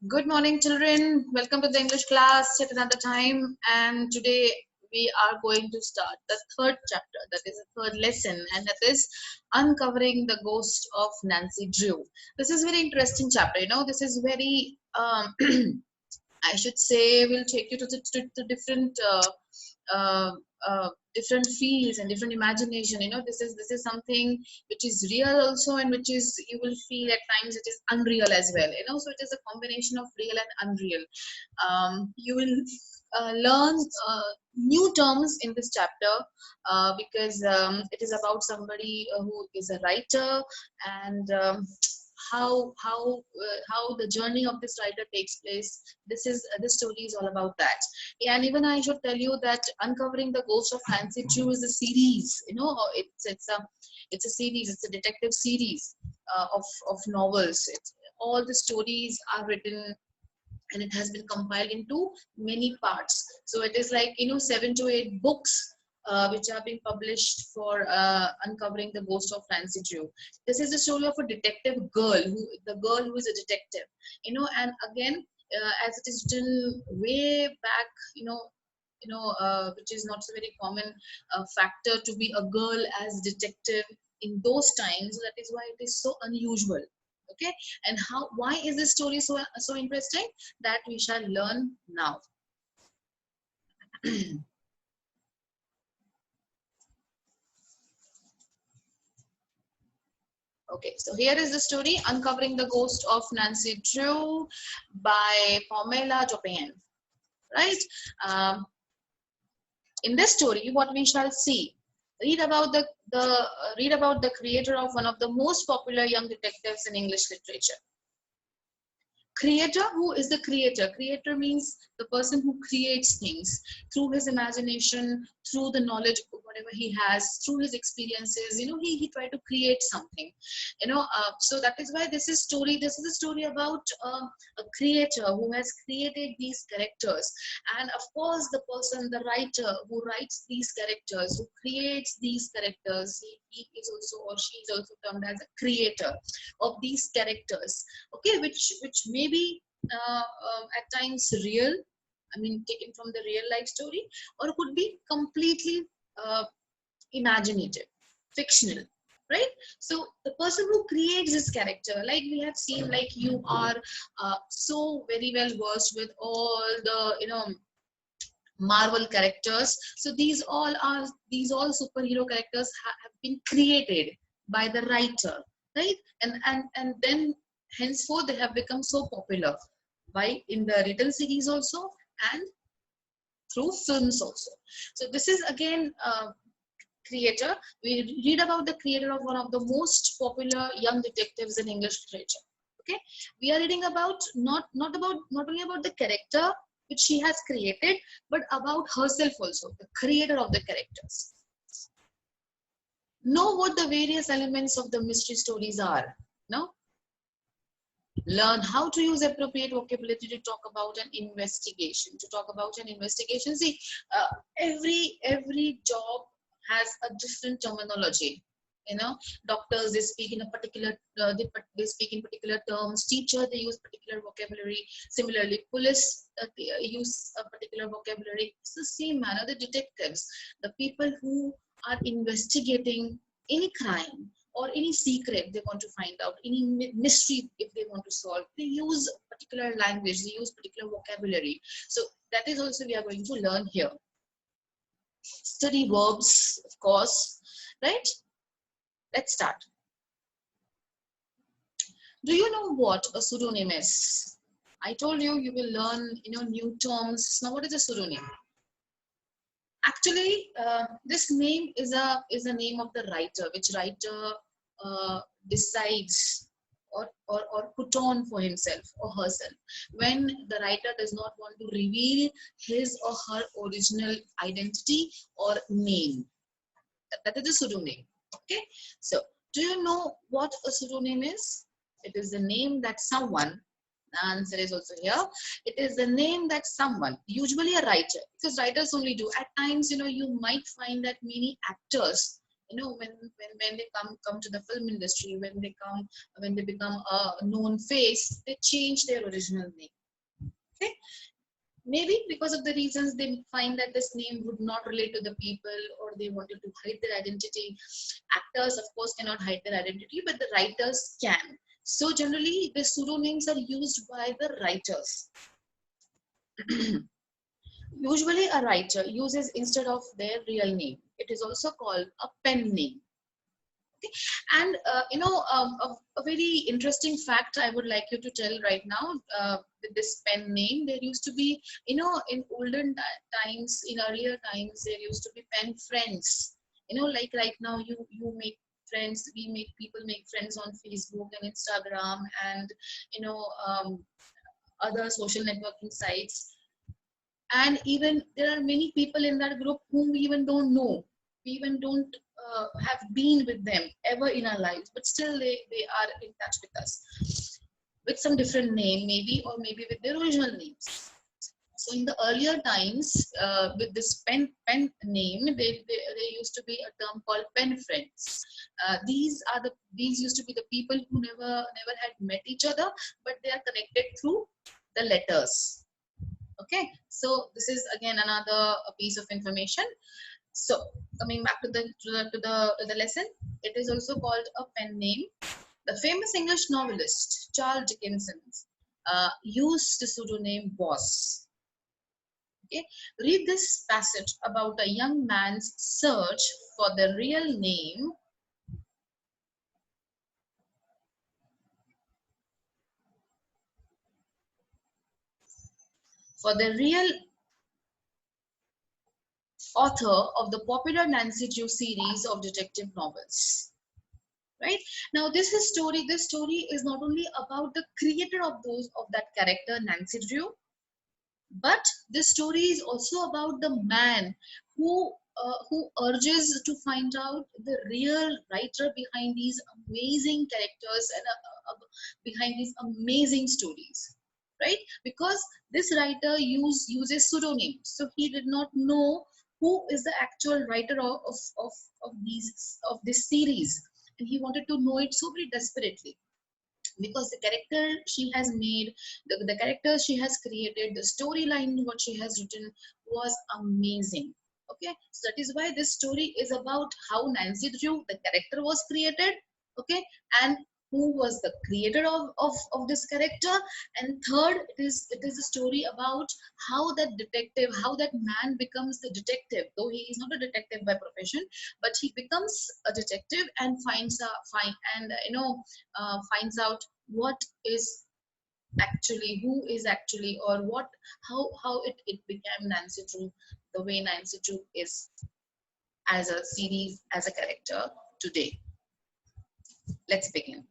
Good morning, children. Welcome to the English class at another time. And today we are going to start the third chapter, that is the third lesson, and that is uncovering the ghost of Nancy Drew. This is very interesting chapter. This is very I should say will take you to different uh, different fields and different imagination. This is something which is real also, and which is you will feel at times it is unreal as well. So it is a combination of real and unreal. You will learn new terms in this chapter because it is about somebody who is a writer, and how the journey of this writer takes place. This story is all about that. Yeah, and even I should tell you that uncovering the ghost of Nancy Drew is a series. It's a series. It's a detective series of novels. All the stories are written, and it has been compiled into many parts. So it is like 7 to 8 books which are being published for uncovering the ghost of Nancy Drew. This is the story of a detective girl, the girl who is a detective. And again, as it is written way back, which is not a very common factor to be a girl as detective in those times. That is why it is so unusual. Okay, and why is this story so interesting? That we shall learn now. Okay, so here is the story, Uncovering the Ghost of Nancy Drew by Pamela Chopin. Right? In this story, what we shall see, read about the creator of one of the most popular young detectives in English literature. Creator, who is the creator? Creator means the person who creates things through his imagination, through the knowledge of whatever he has, through his experiences. He tried to create something. So that is why this is a story about a creator who has created these characters. And of course, the writer who writes these characters, who creates these characters, he is also, or she is also termed as a creator of these characters. Okay, which may be at times real, I mean taken from the real life story, or could be completely imaginative, fictional, right? So the person who creates this character, like we have seen, like you are so very well versed with all the Marvel characters. So these all superhero characters have been created by the writer, right? And then henceforth they have become so popular by in the written series also, and through films also. So this is again creator. We read about the creator of one of the most popular young detectives in English literature. Okay, we are reading about not only about the character which she has created, but about herself also, the creator of the characters. Know what the various elements of the mystery stories are. No, learn how to use appropriate vocabulary to talk about an investigation. See, every job has a different terminology. Doctors, they speak in a particular they speak in particular terms. Teacher, they use particular vocabulary. Similarly, police, they use a particular vocabulary. It's the same manner. The detectives, the people who are investigating any crime or any secret they want to find out, any mystery if they want to solve, they use particular language, they use particular vocabulary. So that is also we are going to learn here. Study verbs, of course, right? Let's start. Do you know what a pseudonym is? I told you you will learn new terms. Now, what is a pseudonym? Actually, this name is a name of the writer, which writer decides or put on for himself or herself when the writer does not want to reveal his or her original identity or name. That is a pseudonym. Okay, so do you know what a pseudonym is? It is the name that someone, the answer is also here. It is the name that someone, usually a writer, because writers only do. At times, you might find that many actors, when they come to the film industry, when they become a known face, they change their original name. Okay, maybe because of the reasons they find that this name would not relate to the people, or they wanted to hide their identity. Actors, of course, cannot hide their identity, but the writers can. So generally, the pseudonyms are used by the writers. Usually, a writer uses instead of their real name. It is also called a pen name. Okay. And a very interesting fact I would like you to tell right now, with this pen name, there used to be, in olden times, in earlier times, there used to be pen friends. Like right now, you make friends, people make friends on Facebook and Instagram, and other social networking sites. And even there are many people in that group whom we even don't know. We even don't have been with them ever in our lives, but still they are in touch with us with some different name, maybe, or maybe with their original names. So in the earlier times, with this pen name, there used to be a term called pen friends. These used to be the people who never had met each other, but they are connected through the letters. Okay, so this is again another piece of information. So coming back to the lesson, it is also called a pen name. The famous English novelist Charles Dickens used the pseudonym Boss. Okay, read this passage about a young man's search for the real name. For the real author of the popular Nancy Drew series of detective novels. Right now, this story is not only about the creator of that character, Nancy Drew, but this story is also about the man who urges to find out the real writer behind these amazing characters and behind these amazing stories. Right, because this writer uses pseudonyms, so he did not know who is the actual writer of this series, and he wanted to know it so very desperately, because the character she has made, the character she has created, the storyline what she has written was amazing. Okay, so that is why this story is about how Nancy Drew, the character, was created. Okay, and who was the creator of this character. And third, it is a story about how that detective, how that man becomes the detective, though he is not a detective by profession, but he becomes a detective and finds out what is actually, who is actually, or what, how it became Nancy Drew, the way Nancy Drew is as a series, as a character today. Let's begin.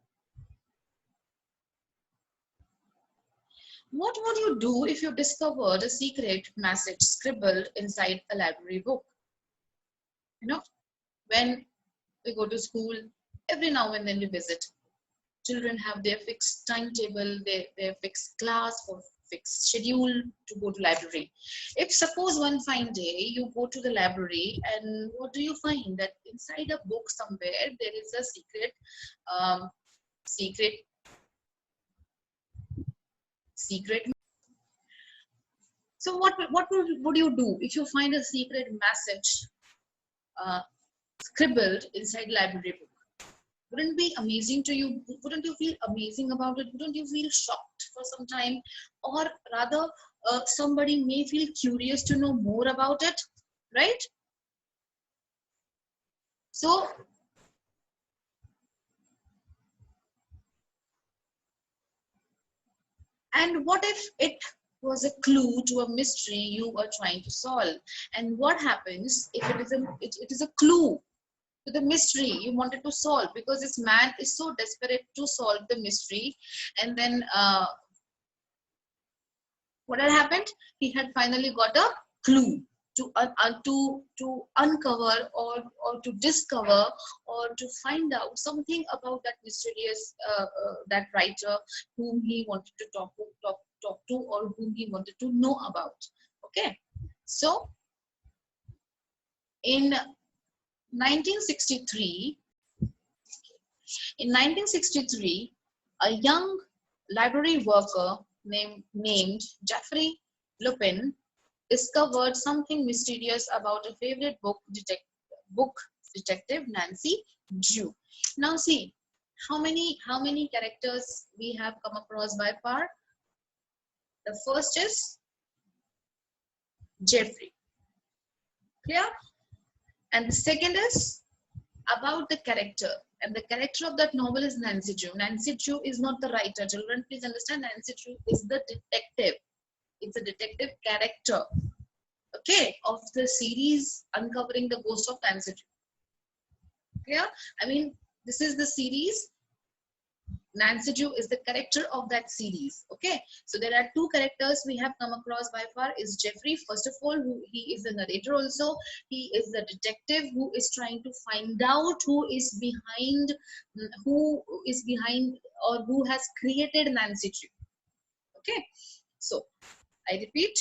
What would you do if you discovered a secret message scribbled inside a library book? When we go to school, every now and then we visit. Children have their fixed timetable, their fixed class or fixed schedule to go to library. If suppose one fine day you go to the library, and what do you find? That inside a book somewhere there is a secret. So what would you do if you find a secret message scribbled inside library book? Wouldn't it be amazing to you? Wouldn't you feel amazing about it? Wouldn't you feel shocked for some time? Or rather, somebody may feel curious to know more about it, right? So, and what if it was a clue to a mystery you were trying to solve? And what happens if it is a clue to the mystery you wanted to solve, because this man is so desperate to solve the mystery, and then what had happened? He had finally got a clue to uncover, or to discover, or to find out something about that mysterious that writer whom he wanted to talk to, or whom he wanted to know about. Okay, so in 1963, in 1963, a young library worker named Jeffrey Lupin discovered something mysterious about a favorite book detective, Nancy Drew. Now see, how many characters we have come across by far? The first is Jeffrey. Clear? And the second is about the character. And the character of that novel is Nancy Drew. Nancy Drew is not the writer. Children, please understand, Nancy Drew is the detective. It's a detective character, okay, of the series Uncovering the Ghost of Nancy Drew. Clear? I mean, this is the series. Nancy Drew is the character of that series. Okay, so there are two characters we have come across by far. Is Jeffrey, first of all, who he is the narrator also. He is the detective who is trying to find out who is behind or who has created Nancy Drew. Okay, so I repeat,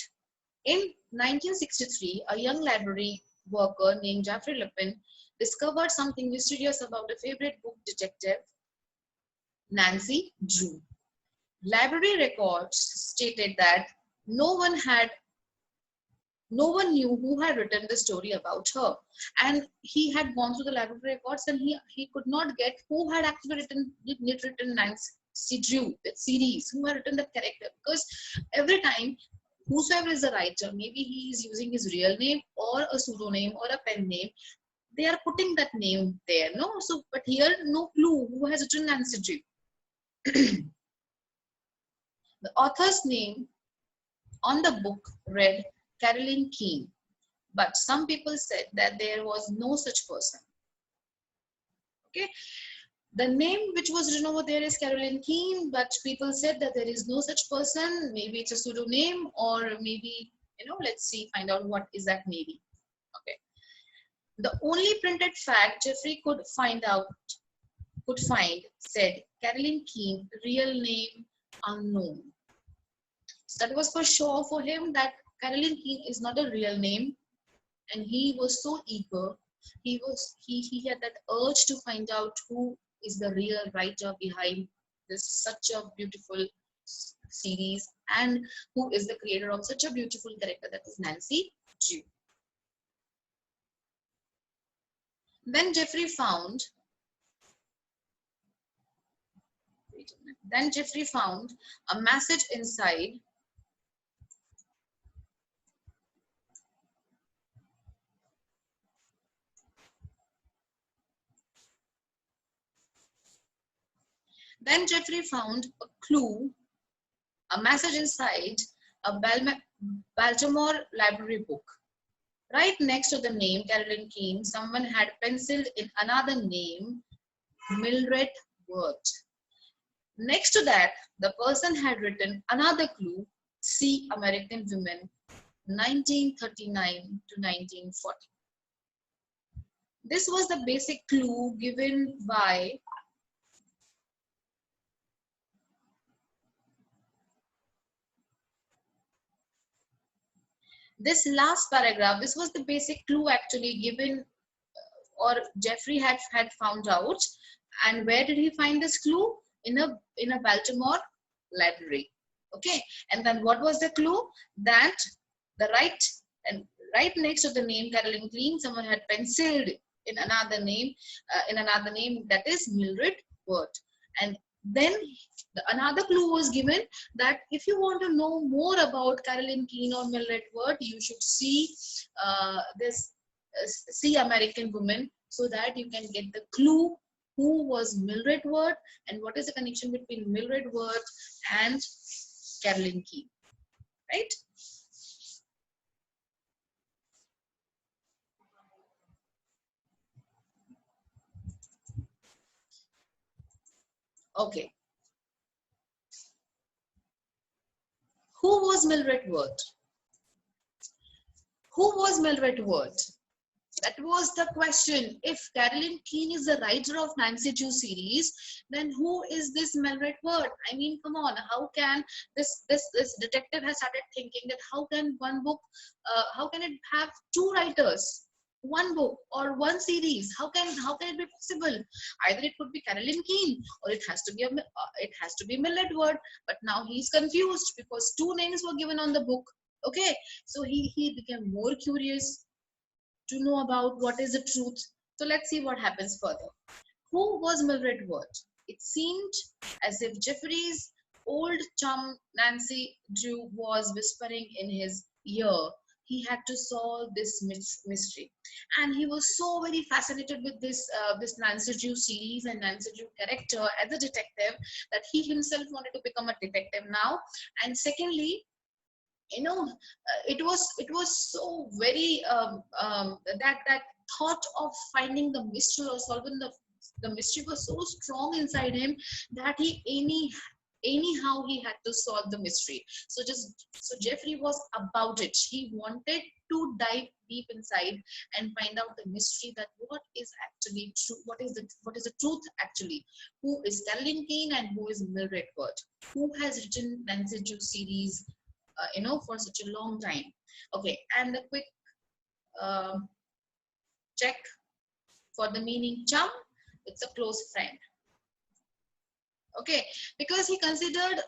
in 1963, a young library worker named Jeffrey Lupin discovered something mysterious about a favorite book detective, Nancy Drew. Library records stated that no one knew who had written the story about her, and he had gone through the library records and he could not get who had actually written Nancy Drew, that series, who had written that character, because every time whosoever is the writer, maybe he is using his real name or a pseudonym or a pen name, they are putting that name there, no? So, but here no clue who has written Nancy Drew. The author's name on the book read Caroline Keene, but some people said that there was no such person. Okay, the name which was written over there is Caroline Keene, but people said that there is no such person. Maybe it's a pseudonym, or maybe, let's see, find out what is that maybe. Okay, the only printed fact Jeffrey could find said Caroline Keene, real name unknown. So that was for sure for him that Caroline Keene is not a real name, and he was so eager. He had that urge to find out who is the real writer behind this such a beautiful series, and who is the creator of such a beautiful character, that is Nancy Drew. Then Jeffrey found a message inside a clue, a message inside a Baltimore library book. Right next to the name Caroline Keene, someone had penciled in another name, Mildred Worth. Next to that, the person had written another clue, See American Women, 1939 to 1940. This was the basic clue given by this last paragraph. This was the basic clue actually given, or Jeffrey had found out. And where did he find this clue? In a Baltimore library. Okay, and then what was the clue? That right next to the name Caroline Keene, someone had penciled in another name, that is Mildred Worth. And then another clue was given that if you want to know more about Caroline Keene or Mildred Worth, you should see this See American Women, so that you can get the clue who was Mildred Worth and what is the connection between Mildred Worth and Caroline Keene, right? Okay. Who was Mildred Worth? Who was Mildred Worth? That was the question. If Caroline Keene is the writer of Nancy Drew series, then who is this Mildred Worth? I mean, come on. How can this detective has started thinking that how can one book, how can it have two writers? One book or one series. How can it be possible? Either it could be Carolyn Keene, or it has to be Millard Word. But now he's confused because two names were given on the book. Okay, so he became more curious to know about what is the truth. So let's see what happens further. Who was Mildred Word? It seemed as if Jeffrey's old chum Nancy Drew was whispering in his ear. He had to solve this mystery, and he was so very fascinated with this Nancy Drew series and Nancy Drew character as a detective that he himself wanted to become a detective now. And secondly, it was so very that thought of finding the mystery or solving the mystery was so strong inside him that he anyhow he had to solve the mystery. So Jeffrey was about it. He wanted to dive deep inside and find out the mystery, that what is actually true, what is the truth actually, who is Carolyn Keene and who is Mildred Word, who has written Nancy Drew series for such a long time. Okay, and a quick uh, check for the meaning chum. It's a close friend. Okay, because he considered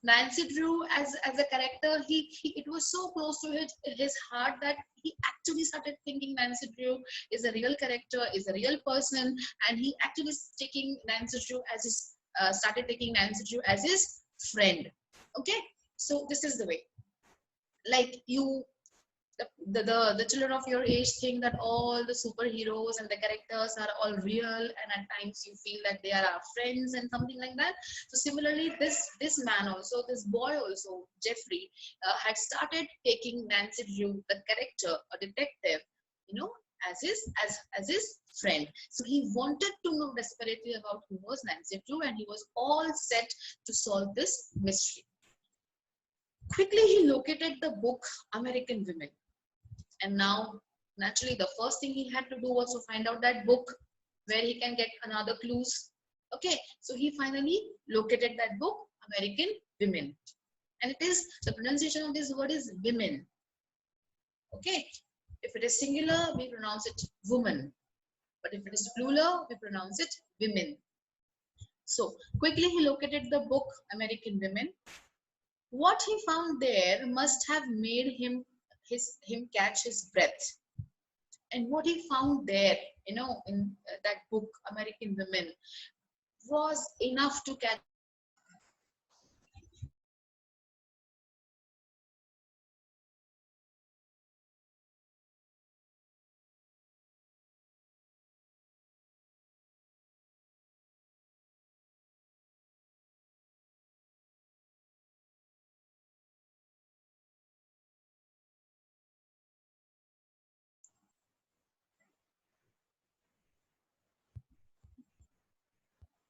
Nancy Drew as a character. He it was so close to his heart that he actually started thinking Nancy Drew is a real character, is a real person, and he actually taking Nancy Drew as his started taking Nancy Drew as his friend. Okay, so this is the way, like you the children of your age think that all the superheroes and the characters are all real, and at times you feel that they are our friends and something like that. So similarly, this man also, this boy also, Jeffrey, had started taking Nancy Drew, the character, a detective, you know as his friend. So he wanted to know desperately about who was Nancy Drew, and he was all set to solve this mystery. Quickly he located the book American Women. And now, naturally, the first thing he had to do was to find out that book where he can get another clues. Okay, so he finally located that book, American Women. And it is, the pronunciation of this word is women. Okay, if it is singular, we pronounce it woman. But if it is plural, we pronounce it women. So quickly he located the book, American Women. What he found there must have made him catch his breath. And what he found there, in that book, American Women, was enough to catch.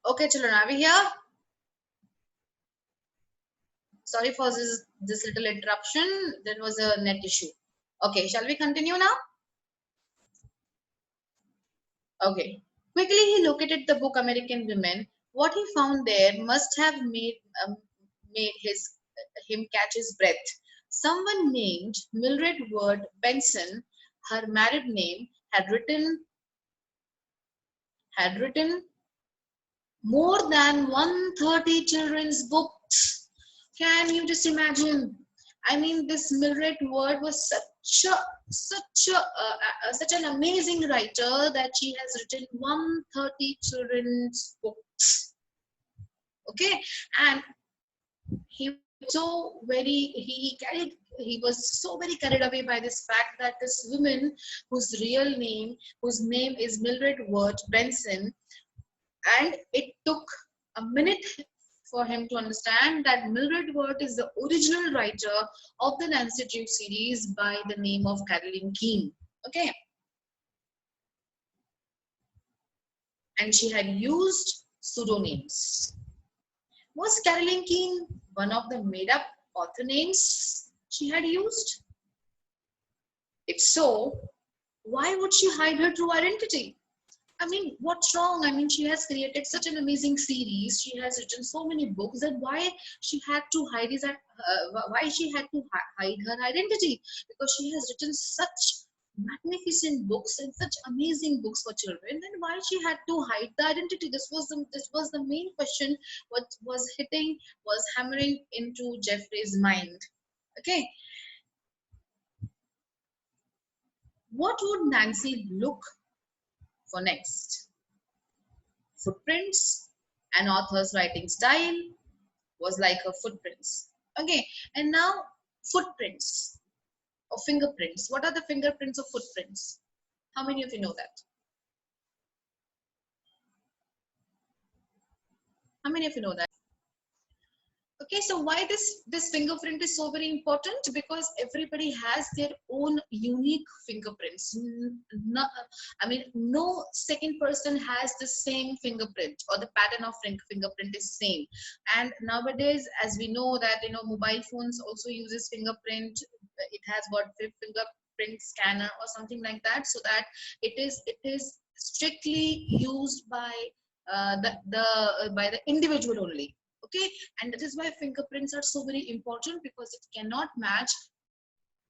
Okay, children, are we here? Sorry for this little interruption. There was a net issue. Okay, shall we continue now? Okay. Quickly, he located the book American Women. What he found there must have made him catch his breath. Someone named Mildred Word Benson, her married name, had written more than 130 children's books. Can you just imagine? I mean, this Mildred Word was such an amazing writer that she has written 130 children's books. Okay, and he so very he was so very carried away by this fact that this woman whose name is Mildred Word Benson, and it took a minute for him to understand that Mildred Word is the original writer of the Nancy Drew series by the name of Carolyn Keene. Okay. And she had used pseudonyms. Was Carolyn Keene one of the made up author names she had used? If so, why would she hide her true identity? I mean, what's wrong? I mean, she has created such an amazing series. She has written so many books. That why she had to hide her identity? Because she has written such magnificent books and such amazing books for children, then why she had to hide the identity? This was the main question what was hammering into Jeffrey's mind. Okay, what would Nancy look for next? Footprints. An author's writing style was like her footprints. Okay, and now footprints or fingerprints. What are the fingerprints of footprints? How many of you know that? How many of you know that? Okay, so why this fingerprint is so very important? Because everybody has their own unique fingerprints. No, I mean, no second person has the same fingerprint, or the pattern of fingerprint is same. And nowadays, as we know that mobile phones also uses fingerprint. It has got fingerprint scanner or something like that, so that it is strictly used by by the individual only. Okay, and that is why fingerprints are so very important, because it cannot match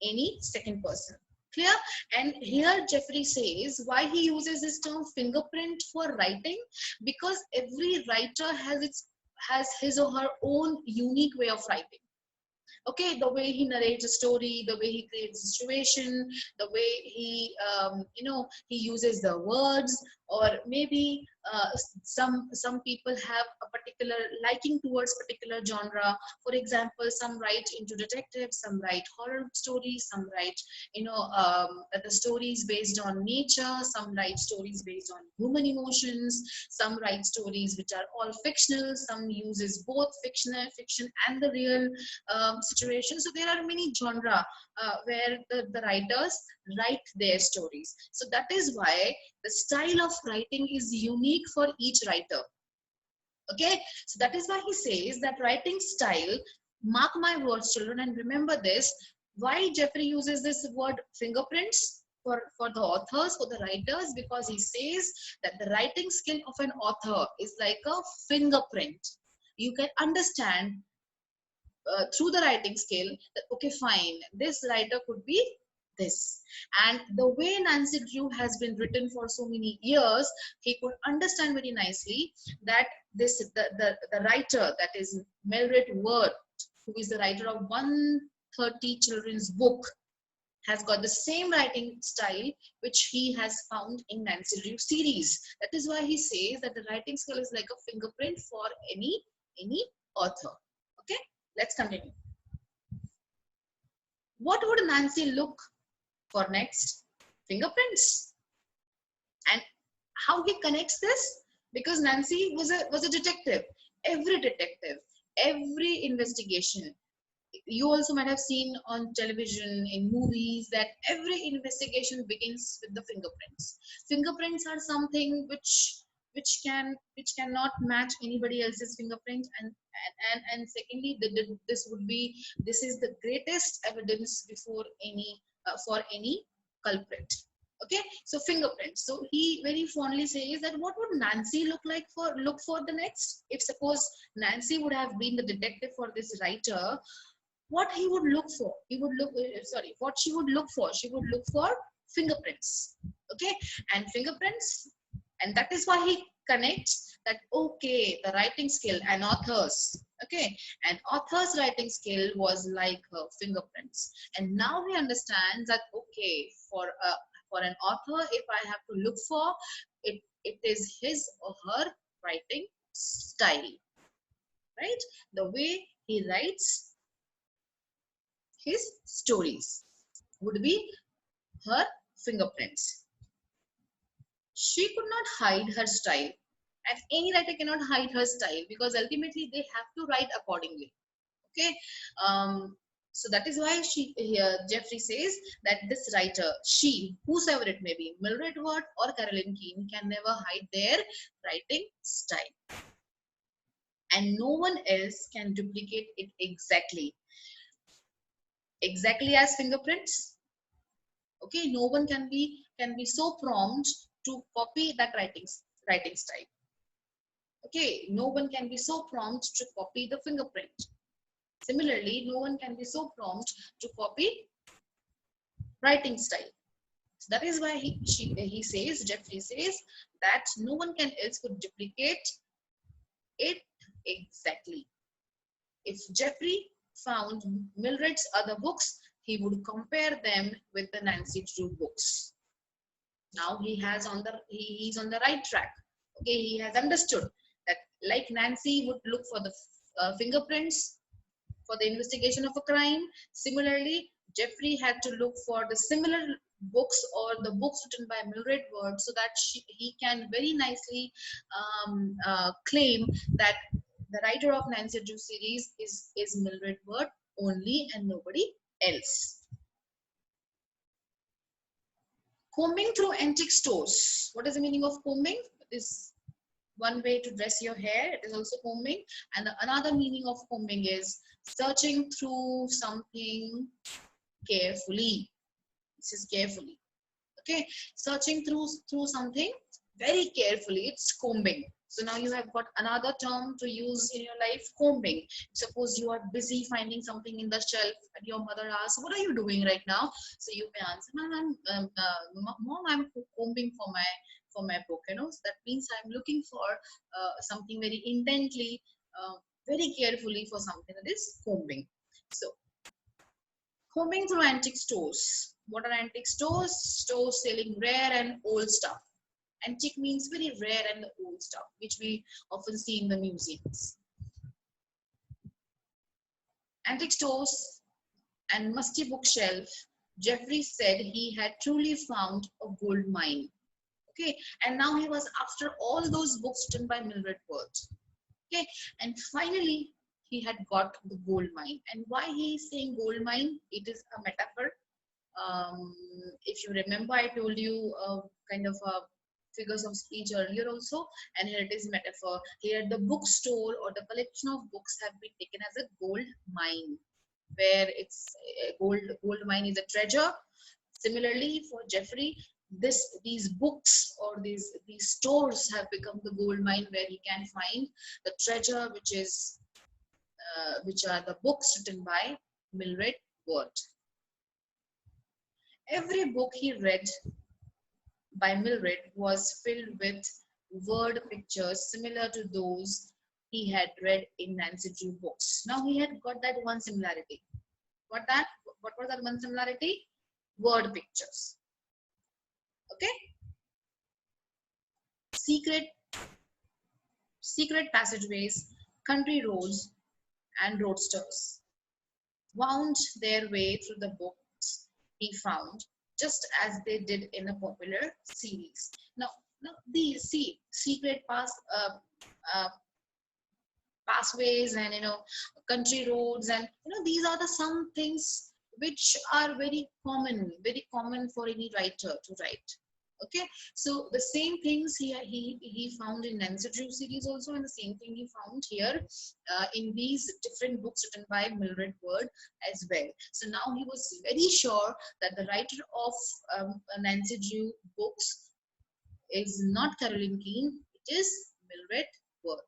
any second person. Clear? And here Jeffrey says why he uses this term fingerprint for writing, because every writer has his or her own unique way of writing. Okay, the way he narrates a story, the way he creates a situation, the way he uses the words, or maybe some people have a particular liking towards particular genre. For example, some write into detective, some write horror stories, some write the stories based on nature, some write stories based on human emotions, some write stories which are all fictional, some uses both fiction and the real situation. So there are many genre where the writers write their stories. So that is why the style of writing is unique for each writer. Okay, so that is why he says that writing style, mark my words children, and remember this, why Jeffrey uses this word fingerprints for the authors, for the writers, because he says that the writing skill of an author is like a fingerprint. You can understand through the writing skill that, okay, fine, this writer could be this. And the way Nancy Drew has been written for so many years, he could understand very nicely that the writer, that is Mildred Ward, who is the writer of 130 children's book, has got the same writing style which he has found in Nancy Drew series. That is why he says that the writing skill is like a fingerprint for any author. Okay, let's continue. What would Nancy look for next? Fingerprints. And how he connects this? Because Nancy was a detective. Every detective, every investigation, you also might have seen on television, in movies, that every investigation begins with the fingerprints. Fingerprints are something which cannot match anybody else's fingerprint, and secondly, this is the greatest evidence before any for any culprit. Okay, so fingerprints. So he very fondly says that what would Nancy look for the next? If suppose Nancy would have been the detective for this writer, what he would look for? What she would look for? She would look for fingerprints. Okay, and fingerprints, and that is why he connects that, okay, the writing skill and authors. Okay, and author's writing skill was like her fingerprints, and now he understands that, okay, for an author, if I have to look for it, it is his or her writing style, right? The way he writes his stories would be her fingerprints. She could not hide her style, and any writer cannot hide her style, because ultimately they have to write accordingly. Okay, so that is why Jeffrey says that this writer, she, whosoever it may be, Mildred Ward or Caroline Keene, can never hide their writing style, and no one else can duplicate it exactly as fingerprints. Okay, no one can be so prompt to copy that writing style. Okay, no one can be so prompt to copy the fingerprint. Similarly, no one can be so prompt to copy writing style. So that is why he says, Jeffrey says, that no one can else could duplicate it exactly. If Jeffrey found Mildred's other books, he would compare them with the Nancy Drew books. Now he's on the right track. Okay, he has understood that, like Nancy would look for the fingerprints for the investigation of a crime, similarly Jeffrey had to look for the similar books or the books written by Mildred Ward, so that he can very nicely claim that the writer of Nancy Drew series is Mildred Ward only and nobody else. Combing through antique stores. What is the meaning of combing? It is one way to dress your hair. It is also combing. And another meaning of combing is searching through something carefully. This is carefully. Okay, searching through something very carefully. It's combing. So now you have got another term to use in your life, combing. Suppose you are busy finding something in the shelf and your mother asks, what are you doing right now? So you may answer, Mom, I'm combing for my book. So that means I'm looking for something very intently, very carefully for something. That is combing. So combing through antique stores. What are antique stores? Stores selling rare and old stuff. Antique means very rare and old stuff, which we often see in the museums. Antique stores and musty bookshelf. Jeffrey said he had truly found a gold mine. Okay, and now he was after all those books written by Mildred Ward. Okay, and finally he had got the gold mine. And why he is saying gold mine? It is a metaphor. If you remember, I told you kind of a figures of speech earlier also, and here it is metaphor. Here the bookstore or the collection of books have been taken as a gold mine, where it's gold mine is a treasure. Similarly for Jeffrey, these books or these stores have become the gold mine, where he can find the treasure, which are the books written by Mildred Ward. Every book he read by Mildred was filled with word pictures similar to those he had read in Nancy Drew books. Now he had got that one similarity. What was that one similarity? Word pictures. Okay. Secret passageways, country roads, and roadsters wound their way through the books he found, just as they did in a popular series. Now these secret pathways and country roads, and these are the some things which are very common for any writer to write. Okay, so the same things he found in Nancy Drew series also, and the same thing he found here in these different books written by Mildred Ward as well. So now he was very sure that the writer of Nancy Drew books is not Caroline Keene, it is Mildred Ward.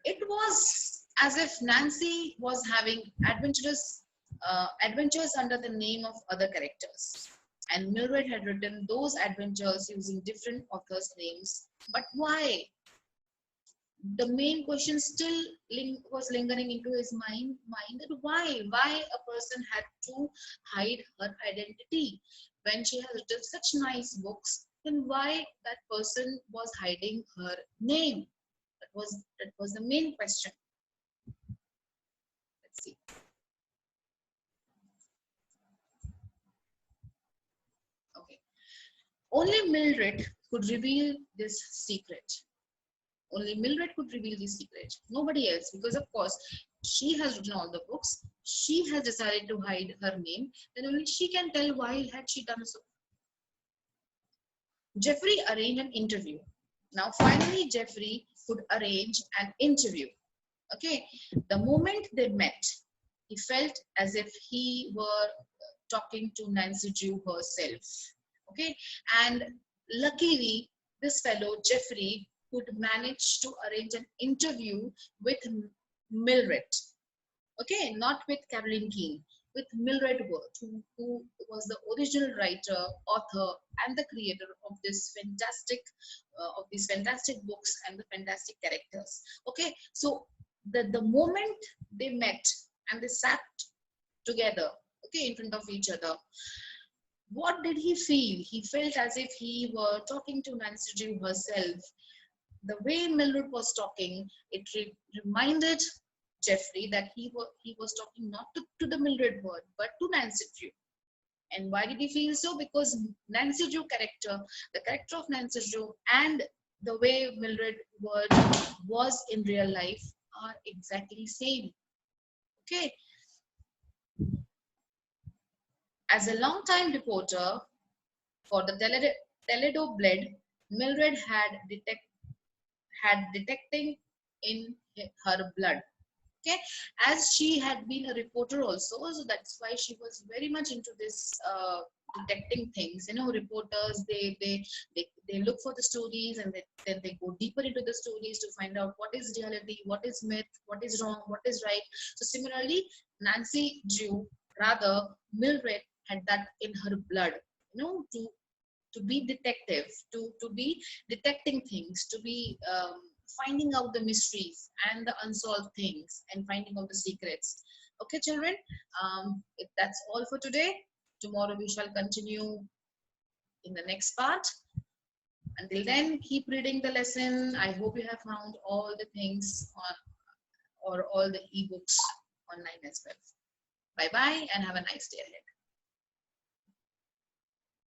It was as if Nancy was having adventures under the name of other characters, and Mildred had written those adventures using different authors' names. But why? The main question still was lingering into his mind that why a person had to hide her identity when she has written such nice books. Then why that person was hiding her name? That was the main question. Let's see. Okay. Only Mildred could reveal this secret. Only Mildred could reveal this secret. Nobody else, because of course she has written all the books. She has decided to hide her name. Then only she can tell why had she done so. Jeffrey arranged an interview. Now finally Jeffrey could arrange an interview. Okay, the moment they met, he felt as if he were talking to Nancy Drew herself. Okay, and luckily this fellow Jeffrey could manage to arrange an interview with Mildred. Okay, not with Caroline Keene, with Mildred Wirth, who was the original writer, author, and the creator of these fantastic books and the fantastic characters. Okay, so the moment they met and they sat together, okay, in front of each other, what did he feel? He felt as if he were talking to Nancy Drew herself. The way Mildred was talking, it reminded Jeffrey that he was talking not to the Mildred Wirth, but to Nancy Drew. And why did he feel so? Because Nancy Drew character, the character of Nancy Drew, and the way Mildred Wirth was in real life are exactly same. Okay. As a long-time reporter for the Toledo Blade, Mildred had detecting in her blood. Okay, as she had been a reporter also, so that's why she was very much into this detecting things. You know, reporters they look for the stories, and then they go deeper into the stories to find out what is reality, what is myth, what is wrong, what is right. So similarly, Nancy Drew, rather Mildred, had that in her blood. You know, to be detective, to be detecting things, to be finding out the mysteries and the unsolved things and finding out the secrets. Okay, children, that's all for today. Tomorrow we shall continue in the next part. Until then, keep reading the lesson. I hope you have found all the things on or all the ebooks online as well. Bye bye and have a nice day ahead.